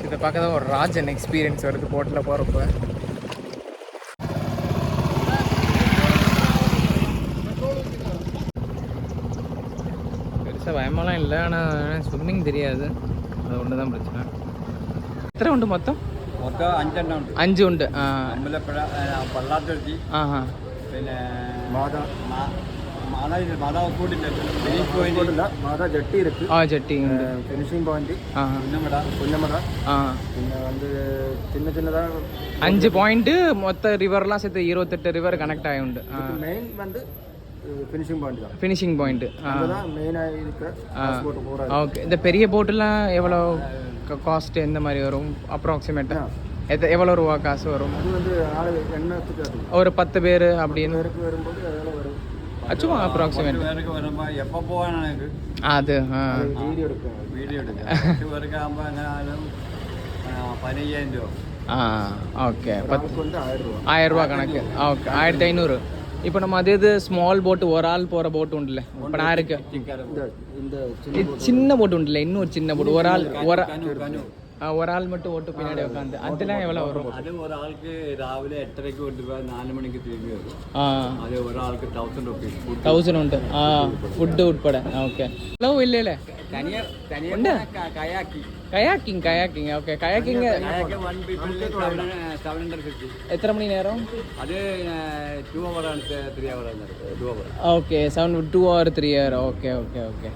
இதை பார்க்க தான் ஒரு ராஜன் எக்ஸ்பீரியன்ஸ் வருது போட்டில் போகிறப்ப. பெருசாக பயமெல்லாம் இல்லை, ஆனால் ஸ்விம்மிங் தெரியாது, அது ஒன்று தான் பிரச்சனை. எத்தனை உண்டு மொத்தம்? மொத்தம் 5 എണ്ണം ഉണ്ട്. 5 ഉണ്ട്. അമ്പലപ്പുഴ, പള്ളാത്തുരുത്തി, പിന്നെ മാതാ കൂടില്ല, മാതാ ജട്ടി ഇருக்கு. ஜட்டி உண்டு. Finishing point Punnamada. പിന്നെ வந்து சின்ன சின்னதா 5 பாயிண்ட் மொத்த ரிவர்லாம் சேர்த்து 28 ரிவர் கனெக்ட் ஆகி உண்டு. மெயின் வந்து ஃபினிஷிங் பாயிண்ட் தான். ஃபினிஷிங் பாயிண்ட் அதுதான் மெயினாக இருக்கிற போட் போகிற. ஓகே. இந்த பெரிய போட்டுலாம் எவ்வளோ காஸ்ட் எந்த மாதிரி வரும் அப்ராக்சிமேட்டாக? எவ்வளோ ரூபா காசு வரும்? அது வந்து எண்ணத்துக்கு ஒரு 10 பேர் அப்படின்னு வரும்போது எவ்வளோ வரும்? சும்மா அப்ராக்சிமேட் எப்போ போவான் எனக்கு அது வீடியோ எடுக்கும் 10 பேருக்கு ஆகுമ്പോൾ എങ്ങനെയായാലും 15,000 രൂപ. ஓகே. 1000 ரூபா கணக்கு. ஓகே. 1500. இப்போ நம்ம அது இது ஸ்மால் போட்டு ஒரு ஆள் போகிற போட்டு உண்டுல்ல, இப்போ நான் இருக்கு சின்ன போட்டு உண்டுல்ல, இன்னும் ஒரு சின்ன போட்டு ஒரு ஆள் மட்டும் ஓட்டு பின்னாடி உட்காந்து, அதெல்லாம் எவ்வளோ வரும்? அது ஒரு ஆளுக்கு ராവിലെ 8:30க்கு கொண்டு போய் 4 மணிக்கு திரும்பி வரும். அது ஒரு ஆளுக்கு 1000 rupees. 1000 உண்டு. ஃபுட்டு உட்பட. ஓகே. ஹலோ இல்லை இல்லை கயாக்கிங். ஓகே. Kayaking 1 people 750. எத்தனை மணி நேரம்? அது 2 hour and 3 hour. 2 hour. Okay. 2 or 3 hour. Okay.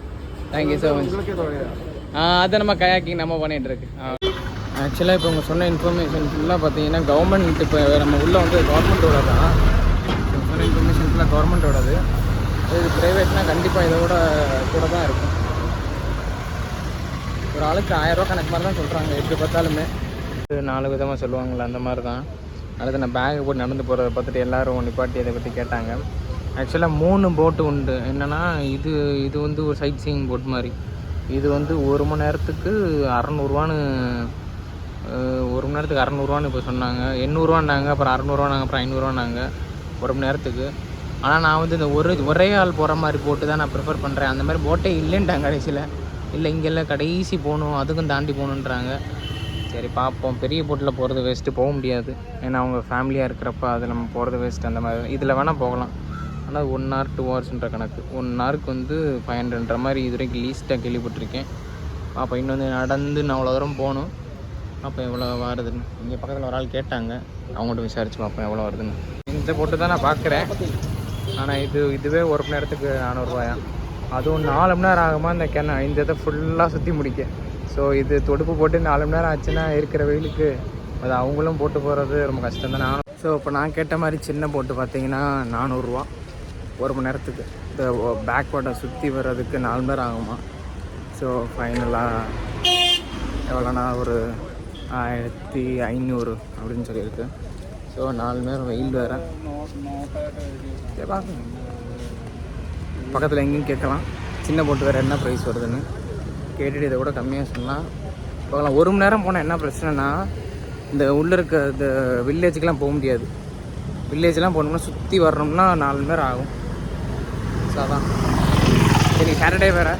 Thank you so much. அதை நம்ம கயாக்கிங் நம்ம பண்ணிகிட்டு இருக்கு. ஆக்சுவலாக இப்போ உங்க சொன்ன இன்ஃபர்மேஷன் ஃபுல்லாக பார்த்தீங்கன்னா கவர்மெண்ட், இப்போ நம்ம உள்ளே வந்து கவர்மெண்ட்டோட தான் சொன்ன இன்ஃபர்மேஷன் ஃபுல்லாக கவர்மெண்ட்டோடது. இது ப்ரைவேட்னால் கண்டிப்பாக இதோட கூட தான் இருக்கும். ஒரு ஆளுக்கு 1000 ரூபா கணக்கு மாதிரி தான் சொல்கிறாங்க எப்படி பார்த்தாலுமே. 4 விதமாக சொல்லுவாங்களே அந்த மாதிரி தான். அடுத்து நான் பேக்கை போட்டு நடந்து போகிறத பார்த்துட்டு எல்லோரும் நிப்பாட்டி இதை பற்றி கேட்டாங்க. ஆக்சுவலாக 3 போட்டு உண்டு. என்னென்னா இது வந்து ஒரு சைட் சீயிங் போட் மாதிரி. இது வந்து 1 மணி நேரத்துக்கு 600ரூவான்னு, 1 மணி நேரத்துக்கு 600ரூவான்னு இப்போ சொன்னாங்க. 800ரூவான்னாங்க, அப்புறம் 600ரூவானாங்க, அப்புறம் 500ரூவானாங்க 1 மணி நேரத்துக்கு. ஆனால் நான் வந்து இந்த ஒரே ஆள் போகிற மாதிரி போட்டு தான் நான் ப்ரிஃபர் பண்ணுறேன். அந்த மாதிரி போட்டே இல்லைன்ட்டாங்க கடைசியில். இல்லை இங்கெல்லாம் கடைசி போகணும், அதுக்கும் தாண்டி போகணுன்றாங்க. சரி பார்ப்போம். பெரிய போட்டில் போகிறது வேஸ்ட்டு, போக முடியாது. ஏன்னா அவங்க ஃபேமிலியாக இருக்கிறப்ப அது நம்ம போகிறது வேஸ்ட்டு. அந்த மாதிரி இதில் வேணால் போகலாம். ஆனால் 1 hour 2 hours கணக்கு. 1 hourக்கு வந்து 500 மாதிரி இது வரைக்கும் லீஸ்ட்டாக கேள்விப்பட்டிருக்கேன். அப்போ இன்னும் வந்து நடந்து நான் அவ்வளோ தூரம் போகணும். அப்போ எவ்வளோ வருதுன்னு இங்கே பக்கத்தில் ஒரு ஆள் கேட்டாங்க, அவங்கள்ட்ட விசாரிச்சு பார்ப்போம் எவ்வளோ வருதுன்னு. இந்த போட்டு தான் நான் பார்க்குறேன். ஆனால் இதுவே 1 மணி நேரத்துக்கு 400 ரூபாயா? அதுவும் 4 மணி நேரம் ஆகுமா இந்த இதை ஃபுல்லாக சுற்றி முடிக்க? ஸோ இது தொடுப்பு போட்டு 4 மணி நேரம் ஆச்சுன்னா இருக்கிற வெயிலுக்கு அது அவங்களும் போட்டு போகிறது ரொம்ப கஷ்டம் தான். ஸோ இப்போ நான் கேட்ட மாதிரி சின்ன போட்டு பார்த்தீங்கன்னா 400 ரூபா 1 மணி நேரத்துக்கு. இந்த பேக்வார்டை சுற்றி வர்றதுக்கு 4 மணி நேரம் ஆகுமா? ஸோ ஃபைனலாக எவ்வளோனா ஒரு 1500 அப்படின்னு சொல்லியிருக்கு. ஸோ 4 மணி நேரம் வெயில் வேறு. சரி பார்க்கணும், பக்கத்தில் எங்கேயும் கேட்கலாம். சின்ன போட்டு வேறு என்ன ப்ரைஸ் வருதுன்னு கேட்டுட்டு இதை கூட கம்மியாக சொன்னால் பார்க்கலாம். 1 மணி நேரம் போனால் என்ன பிரச்சனைனா, இந்த உள்ளே இருக்க இந்த வில்லேஜுக்கெலாம் போக முடியாது. வில்லேஜெலாம் போகணும்னா சுற்றி வரணும்னா 4 மணி நேரம் ஆகும். ஸோ அதான் சரி, சாட்டர்டே வேறு,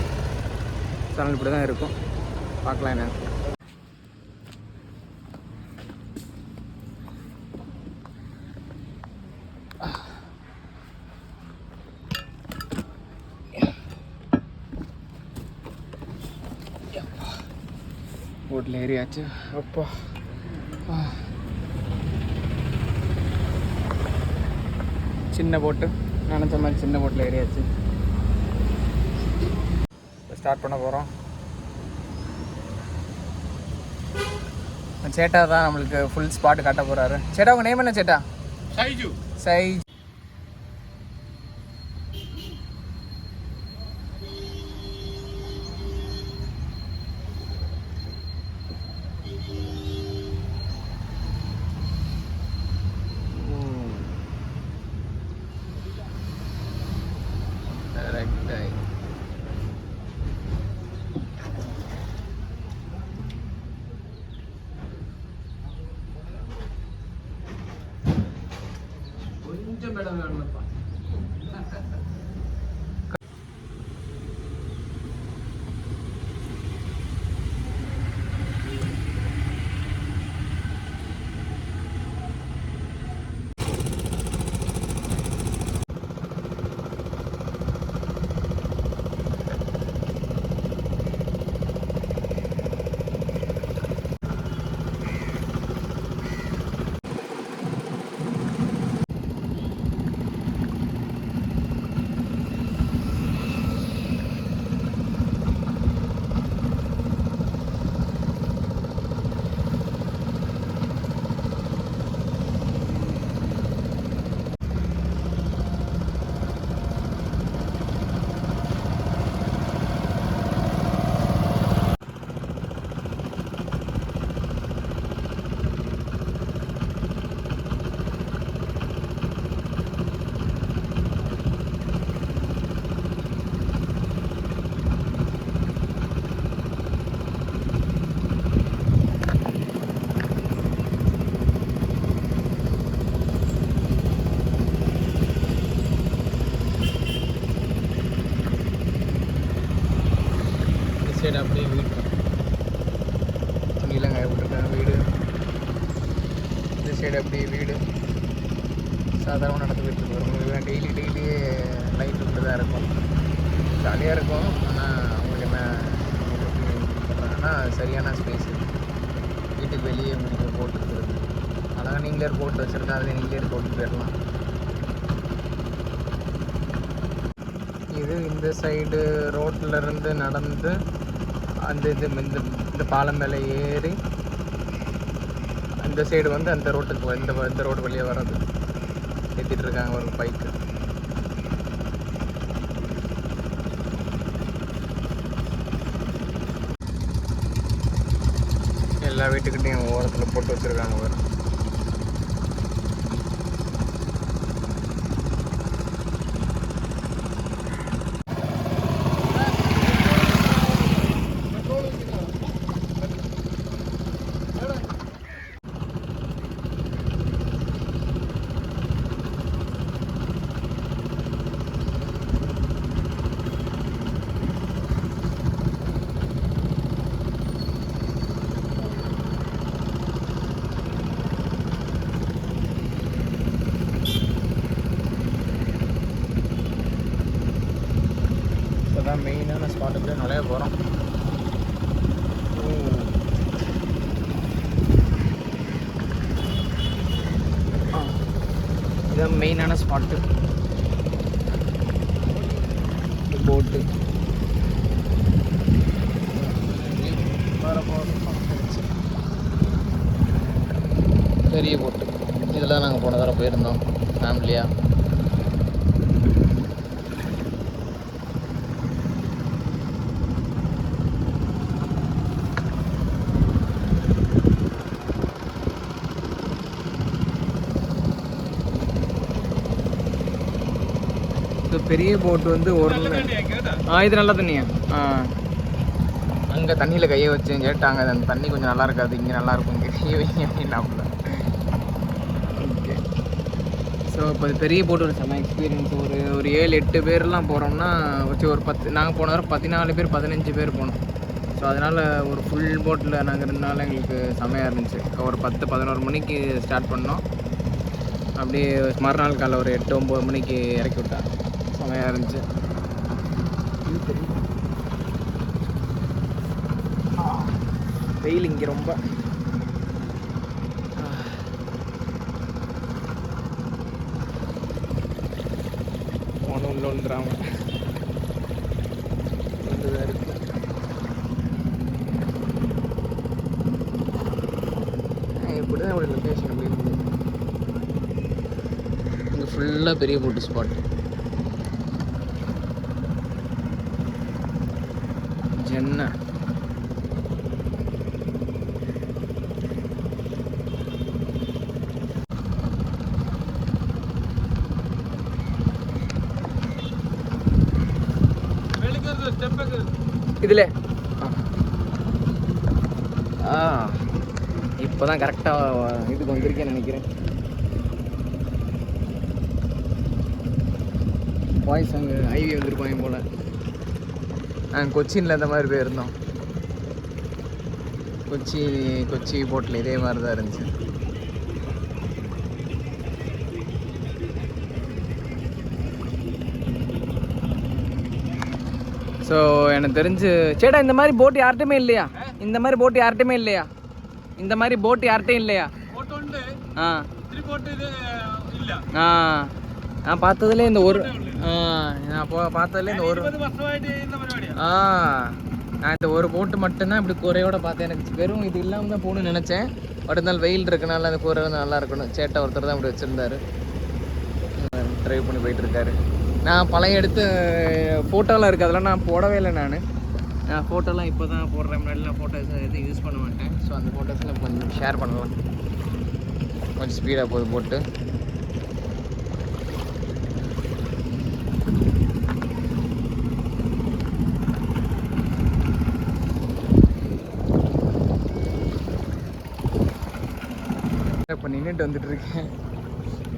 ஸோ அதனால் இப்படி தான் இருக்கும். பார்க்கலாம் என்ன. போட்டில் ஏறியாச்சு. அப்பா சின்ன போட்டு நினச்ச மாதிரி சின்ன போட்டில் ஏறியாச்சு. ஸ்டார்ட் பண்ண போகிறோம். சேட்டா தான் நம்மளுக்கு ஃபுல் ஸ்பாட் காட்ட போகிறாரு. சேட்டா உங்கள் நேம் என்ன சேட்டா? சைஜு. சைடு அப்படியே வீடு சாதாரணமாக நடந்து போயிட்டு இருக்கோம். டெய்லி லைட் விட்டு தான் இருக்கும். ஜாலியாக இருக்கும். ஆனால் உங்களுக்கு என்ன சொல்கிறாங்கன்னா சரியான ஸ்பேஸு. வீட்டுக்கு வெளியே உங்களுக்கு போட்டு இருக்கிறது அழகாக நீங்களே போட்டு வச்சுருந்தா அதில் நீங்களே போட்டு போயிடலாம். இது இந்த சைடு ரோட்டில் இருந்து நடந்து அந்த இந்த பாலம் மேலே ஏறி இந்த சைடு வந்து அந்த ரோட்டுக்கு இந்த ரோடு வழியாக வர்றது ஏற்றிட்டு இருக்காங்க ஒரு பைக்கு. எல்லா வீட்டுக்கிட்டையும் ஓரத்தில் போட்டு வச்சுருக்காங்க வரும். மெயினான ஸ்பாட்டுக்கு நிறைய போகிறோம். இதுதான் மெயினான ஸ்பாட்டு. போட்டு பெரிய போட்டு இதில் நாங்கள் போன தடவை போயிருந்தோம் ஃபேமிலியாக. பெரிய போட்டு வந்து ஒரு இது நல்ல தண்ணியா? அங்கே தண்ணியில் கையை வச்சு கேட்டாங்க, அந்த தண்ணி கொஞ்சம் நல்லா இருக்காது, இங்கே நல்லாயிருக்கும், இங்கே கையை வைங்க அப்படின்னாப்புல. ஓகே. ஸோ இப்போ பெரிய போட்டு ஒரு செம்ம எக்ஸ்பீரியன்ஸ். ஒரு 7-8 பேர்லாம் போகிறோம்னா வச்சு ஒரு 10 நாங்கள் போன வர 14 பேர் 15 பேர் போனோம். ஸோ அதனால் ஒரு ஃபுல் போட்டில் நாங்கள் 2 நாள் எங்களுக்கு செம்மையாக இருந்துச்சு. ஒரு 10-11 மணிக்கு ஸ்டார்ட் பண்ணோம். அப்படியே மறுநாள் காலை ஒரு 8-9 மணிக்கு இறக்கி விட்டாங்க. செம்மையாக இருந்துச்சு. வெயில் இங்கே ரொம்ப ஒன்றுன்றாங்க இருக்கு. இப்படி தான் ஒரு லொக்கேஷன் அப்படி இருக்குது. இங்கே ஃபுல்லாக பெரிய போட்டு ஸ்பாட். ஜென்ன இதில் இப்போ தான் கரெக்டாக இதுக்கு வந்திருக்கேன்னு நினைக்கிறேன். பாய்ஸ் அங்கே ஐவி வந்திருப்பாங்க போல். நாங்கள் கொச்சினில் இந்த மாதிரி போயிருந்தோம். கொச்சி போட்டில் இதே மாதிரி தான் இருந்துச்சு. ஸோ எனக்கு தெரிஞ்சு சேட்டா இந்த மாதிரி போட்டு யார்கிட்டையுமே இல்லையா? இந்த மாதிரி போட்டு யார்கிட்டையுமே இல்லையா? இந்த மாதிரி போட்டு யார்கிட்டையும் இல்லையா? நான் பார்த்ததுல இந்த ஒரு நான் பார்த்ததுல இந்த ஒரு நான் இந்த ஒரு போட்டு மட்டும்தான் இப்படி கூரையோட பார்த்தேன். எனக்கு வெறும் இது இல்லாமல் தான் போகணும்னு நினச்சேன். பட் இருந்தாலும் வெயில் இருக்கனால அந்த கூரை வந்து நல்லா இருக்கணும். சேட்டை ஒருத்தர் தான் இப்படி வச்சுருந்தாரு, ட்ரைவ் பண்ணி போயிட்டுருக்காரு. நான் பழைய எடுத்து ஃபோட்டோலாம் இருக்குது, அதெல்லாம் நான் போடவே இல்லை. நான் ஃபோட்டோலாம் இப்போ தான் போடுறேன். முன்னாடிலாம் ஃபோட்டோஸ் எதுவும் யூஸ் பண்ண மாட்டேன். ஸோ அந்த ஃபோட்டோஸ்லாம் கொஞ்சம் ஷேர் பண்ணலாம். கொஞ்சம் ஸ்பீடாக போகுது போட்டு. இப்போ நின்றுட்டு வந்துட்டுருக்கேன்.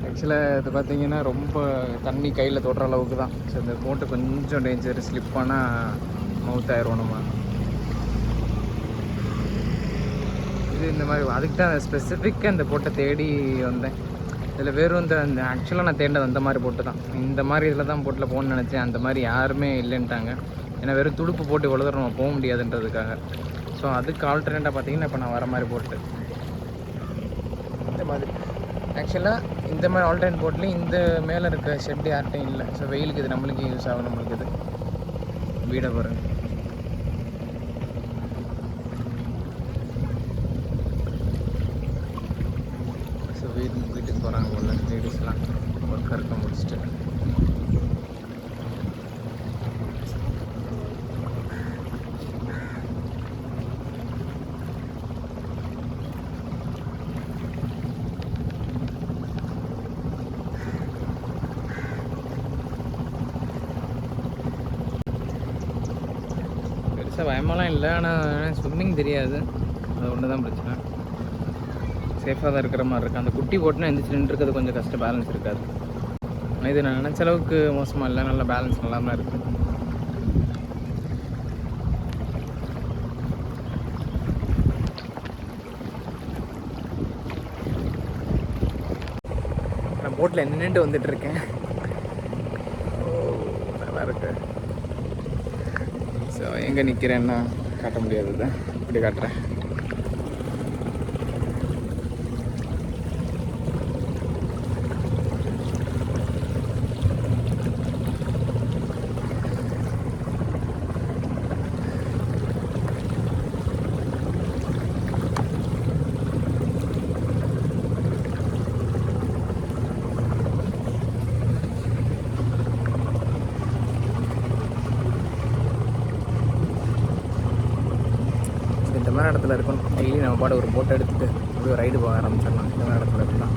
ஆக்சுவலாக இது பார்த்தீங்கன்னா ரொம்ப தண்ணி கையில் தொடுற அளவுக்கு தான். ஸோ இந்த போட்டு கொஞ்சம் டேஞ்சர், ஸ்லிப் ஆனால் மவுத் ஆயிரும் நம்ம. இது இந்த மாதிரி அதுக்கு தான் ஸ்பெசிஃபிக்காக இந்த போட்டை தேடி வந்தேன். இதில் வெறும் இந்த ஆக்சுவலாக நான் தேண்டது அந்த மாதிரி போட்டு தான். இந்த மாதிரி இதில் தான் போட்டில் போகணுன்னு நினச்சேன். அந்த மாதிரி யாருமே இல்லைன்ட்டாங்க. ஏன்னா வெறும் துடுப்பு போட்டு இவ்வளோ தூரம் நம்ம போக முடியாதுன்றதுக்காக. ஸோ அதுக்கு ஆல்டர்னேட்டாக பார்த்தீங்கன்னா இப்போ நான் வர மாதிரி போட்டு இந்த மாதிரி ஆக்சுவலாக இந்த மாதிரி ஆல்டர்னேட் போட்லேயும் இந்த மேலே இருக்க ஷெட்டு யார்ட்டையும் இல்லை. ஸோ வெயிலுக்கு இது நம்மளுக்கு யூஸ் ஆகும். நம்மளுக்கு இது வீடை பாருங்க. ஸோ வீட்டுக்கு போகிறாங்க போல லேடிஸ்லாம் ஒர்க் இருக்க முடிச்சுட்டு. பயமெல்லாம் இல்லை, ஆனால் ஸ்விம்மிங் தெரியாது. அது ஒன்று தான் பிரச்சனை. சேஃபாக தான் இருக்கிற மாதிரி இருக்குது. அந்த குட்டி போட்டுனா எந்திரிச்சு நின்றுருக்கிறது கொஞ்சம் கஷ்டம், பேலன்ஸ் இருக்காது. ஆனால் இது நான் நினச்ச அளவுக்கு மோசமாக இல்லை, நல்ல பேலன்ஸ் நல்லா தான் இருக்குது. நான் போட்டில் நின்றுட்டு வந்துட்டுருக்கேன். நல்லா இருக்கு. ஸோ எங்கே நிற்கிறேன்னா காட்ட முடியாது, தான் இப்படி காட்டுறேன். இந்த மாதிரி இடத்துல இருக்கணும். டெய்லி நம்ம பாட ஒரு போட்டை எடுத்துகிட்டு அப்படியே ரைடு போக ஆரம்பிச்சிடலாம். இந்த மாதிரி இடத்துல இருக்கலாம்.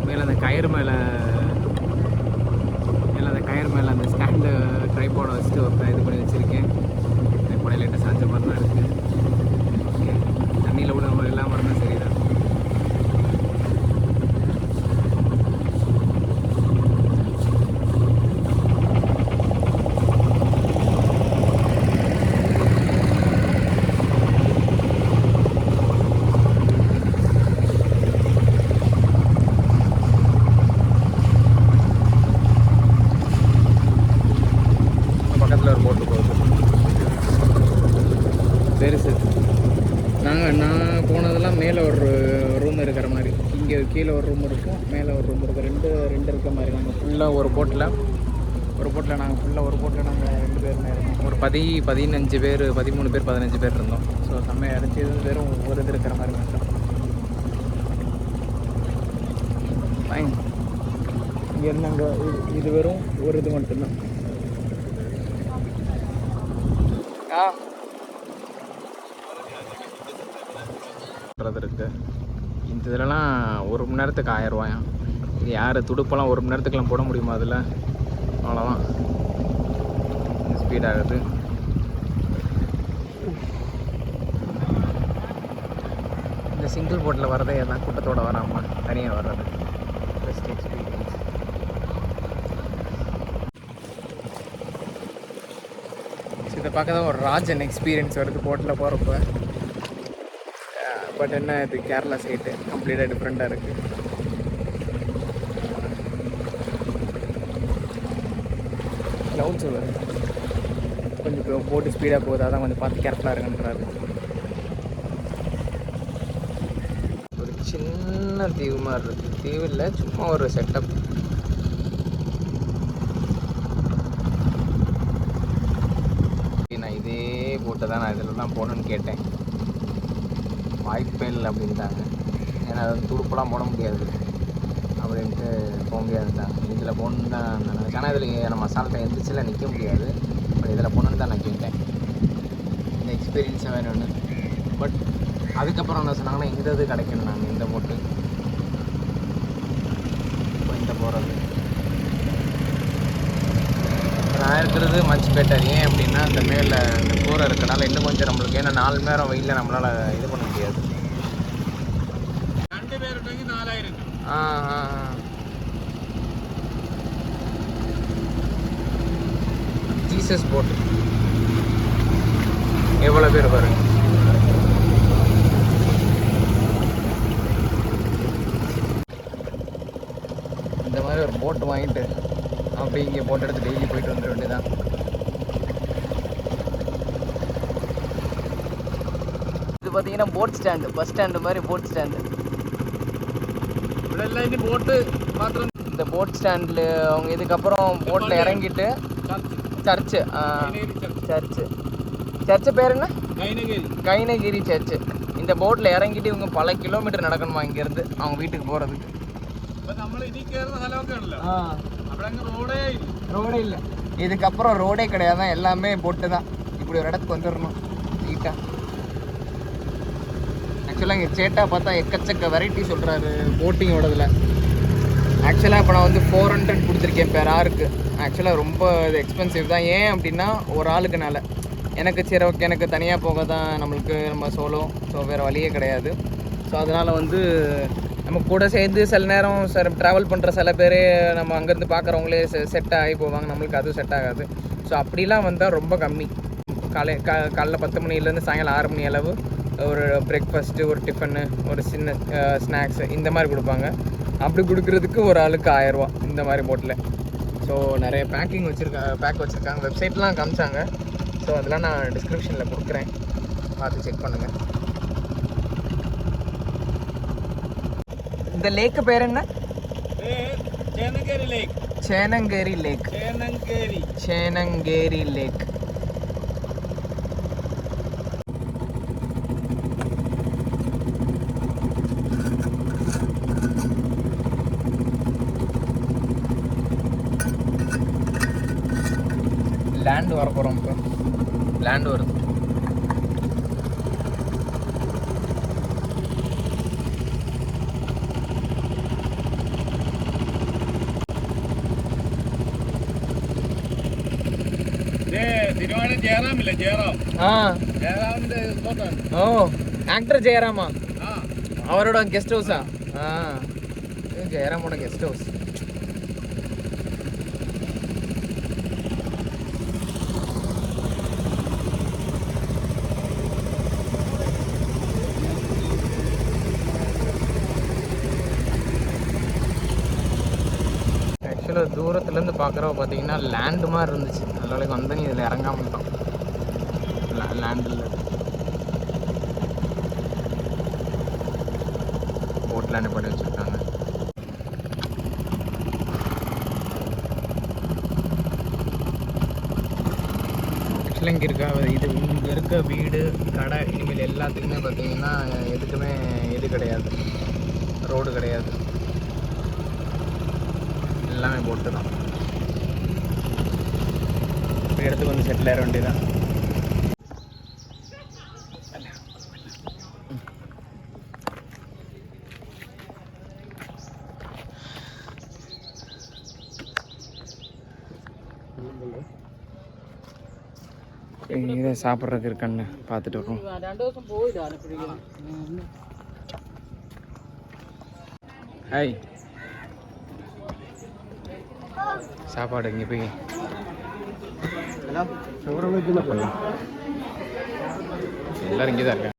மேலே அந்த கயிறு மேலே அந்த ஸ்டாண்டு ட்ரைபாடை வச்சுட்டு ஒரு இது பண்ணி வச்சுருக்கேன். கூட லைட்டாக சாஞ்ச மாதிரி தான் இருக்குது. ஓகே, தண்ணியில் கூட நம்ம இல்லாமல் இருந்தால் சரிதான். ஒரு போட்டு போகுது பெருசு. நான் போனதெல்லாம் மேலே ஒரு ரூம் இருக்கிற மாதிரி, இங்கே கீழே ஒரு ரூம் இருக்கும், மேலே ஒரு ரூம் இருக்கும். ரெண்டு இருக்க மாதிரி. நாங்கள் ஃபுல்லாக ஒரு போட்டில் நாங்கள் 2 பேர் இருந்தோம். ஒரு 15 பேர் 13 பேர் 15 பேர் இருந்தோம். ஸோ செம்மையாக இருந்துச்சு. இது வெறும் ஒரு இது இருக்கிற மாதிரி மட்டும். ஃபைன். இங்கே இருந்தாங்க. இது வெறும் ஒரு இது மட்டும்தான். இருக்கு. இந்த இதெல்லாம் 1 மணி நேரத்துக்கு 1000 ரூபாயா? இது யார் துடுப்பெல்லாம் 1 மணி நேரத்துக்குலாம் போட முடியுமா? அதில் அவ்வளோதான் ஸ்பீட் ஆகுது. இந்த சிங்கிள் போட்டில் வர்றதே எல்லாம் கூட்டத்தோடு வராமல் தனியாக வர்றது பெஸ்ட் எக்ஸ்பீரியன்ஸ். இதை பார்க்க தான் ஒரு ராஜன் எக்ஸ்பீரியன்ஸ் வருது போட்டில் போகிறப்ப. பட் என்ன, இது கேரளா சைட்டு கம்ப்ளீட்டாக டிஃப்ரெண்ட்டாக இருக்குது. க்ளவுட்ஸ் வருது, கொஞ்சம் போட்டு ஸ்பீடாக போகுது. அதான் கொஞ்சம் பார்த்து கேர்ஃபுல்லாக இருக்குன்றாரு. ஒரு சின்ன தீவு மாதிரி இருக்குது. தீவு இல்லை, சும்மா ஒரு செட்டப். நான் இதே போட்டு தான் நான் இதில் தான் போகணுன்னு கேட்டேன். வாய்ப்பே இல்லை அப்படின்ட்டாங்க. ஏன்னா அது துடுப்பெல்லாம் போட முடியாது அப்படின்ட்டு போக முடியாதுட்டாங்க. இதில் போகணுன்னு தான் நான் நினச்சேன். ஆனால் இதில் நம்ம அசால்ட்டை எந்திரிச்சில் நிற்க முடியாது. பட் இதில் போகணுன்னு தான் நான் கேட்டேன். இந்த எக்ஸ்பீரியன்ஸை வேணும்னு. பட் அதுக்கப்புறம் என்ன சொன்னாங்கன்னா, இந்த இது கிடைக்கணும். நாங்கள் இந்த போட்டு இப்போ இந்த போகிறது நான் இருக்கிறது மச் பெட்டர். ஏன் அப்படின்னா இந்த மேலே இந்த கூரை இருக்கனால இன்னும் கொஞ்சம் நம்மளுக்கு, ஏன்னா 4 மணி நேரம் வெயிலில் நம்மளால் இது பண்ண முடியாது. 2 பேர் 4000. Nicest boat. எவ்வளோ பேர் பாருங்க. இந்த மாதிரி ஒரு போட் வாங்கிட்டு அப்படி இங்கே போட் எடுத்து டெய்லி போயிட்டு வந்துட வேண்டியதான். இது பார்த்தீங்கன்னா போட் ஸ்டாண்டு, பஸ் ஸ்டாண்டு மாதிரி போட் ஸ்டாண்டு. போட்டு மாத்திரம் இந்த போட் ஸ்டாண்டில் அவங்க இதுக்கப்புறம் போட்டில் இறங்கிட்டு சர்ச்சு சர்ச்சு பேர் என்ன? கைனகிரி சர்ச்சு. இந்த போட்டில் இறங்கிட்டு இவங்க பல கிலோமீட்டர் நடக்கணுமா இங்கேருந்து அவங்க வீட்டுக்கு போகிறதுக்கு. ரோடே இல்லை, இதுக்கப்புறம் ரோடே கிடையாது, எல்லாமே போட்டு தான். இப்படி ஒரு இடத்துக்கு வந்துடணும் நீட்டாக. ஆக்சுவலாக இங்கே சேட்டா பார்த்தா எக்கச்சக்க வெரைட்டி சொல்கிறாரு போட்டிங்கோடதில். ஆக்சுவலாக இப்போ நான் வந்து 400 கொடுத்துருக்கேன் பேர் ஆருக்கு. ஆக்சுவலாக ரொம்ப இது எக்ஸ்பென்சிவ் தான். ஏன் அப்படின்னா ஒரு ஆளுக்குனால எனக்கு சரி ஓகே, எனக்கு தனியாக போக தான் நம்மளுக்கு நம்ம சோலோ, ஸோ வேறு வழியே கிடையாது. ஸோ அதனால் வந்து நம்ம கூட சேர்ந்து சில நேரம் ட்ராவல் பண்ணுற சில பேர் நம்ம அங்கேருந்து பார்க்குறவங்களே செட் ஆகி போவாங்க, நம்மளுக்கு அதுவும் செட் ஆகாது. ஸோ அப்படிலாம் வந்தால் ரொம்ப கம்மி. காலைல 10 மணிலேருந்து சாயங்காலம் 6 மணி அளவு ஒரு பிரேக்ஃபாஸ்ட்டு, ஒரு டிஃபனு, ஒரு சின்ன ஸ்நாக்ஸு இந்த மாதிரி கொடுப்பாங்க. அப்படி கொடுக்குறதுக்கு ஒரு ஆளுக்கு 1000 ரூபா இந்த மாதிரி போட்டில். ஸோ நிறைய பேக் வச்சுருக்காங்க, வெப்சைட்லாம் காமிச்சாங்க. ஸோ அதெல்லாம் நான் டிஸ்கிரிப்ஷனில் கொடுக்குறேன், பார்த்து செக் பண்ணுங்கள். இந்த லேக்கு பேர் என்ன? சேனங்கேரி லேக். லேண்டு வர போகிறோம். இப்போ லேண்டு வருது. ஓ, ஆக்டர் ஜெயராமா, அவரோட கெஸ்ட் ஹவுஸா? ஜெயராமோட கெஸ்ட் ஹவுஸ். ஆக்சுவலாக தூரத்துலேருந்து பார்க்குறவ பார்த்தீங்கன்னா லேண்டு மாதிரி இருந்துச்சு. அதனால வந்து நீ இதில் இறங்காமட்டோம். லேண்டில் போட் லேண்டு பண்ணி வச்சுருக்காங்க. ஆக்சுவலாக இங்கே இருக்க வீடு, கடை, இனிமேல் எல்லாத்துக்குமே பார்த்தீங்கன்னா எதுக்குமே இது கிடையாது, ரோடு கிடையாது, எல்லாமே போட்டு தான். இடத்துக்கு வந்து செட்டில் ஆகிட வேண்டியதான். இதை சாப்பிட்றதுக்கு இருக்கான்னு பார்த்துட்டு இருக்கோம். 2 வருஷம் போயிடும். ஹாய், சாப்பாடு இங்கே போய் எல்லாரும் இங்கே தான் இருக்காங்க.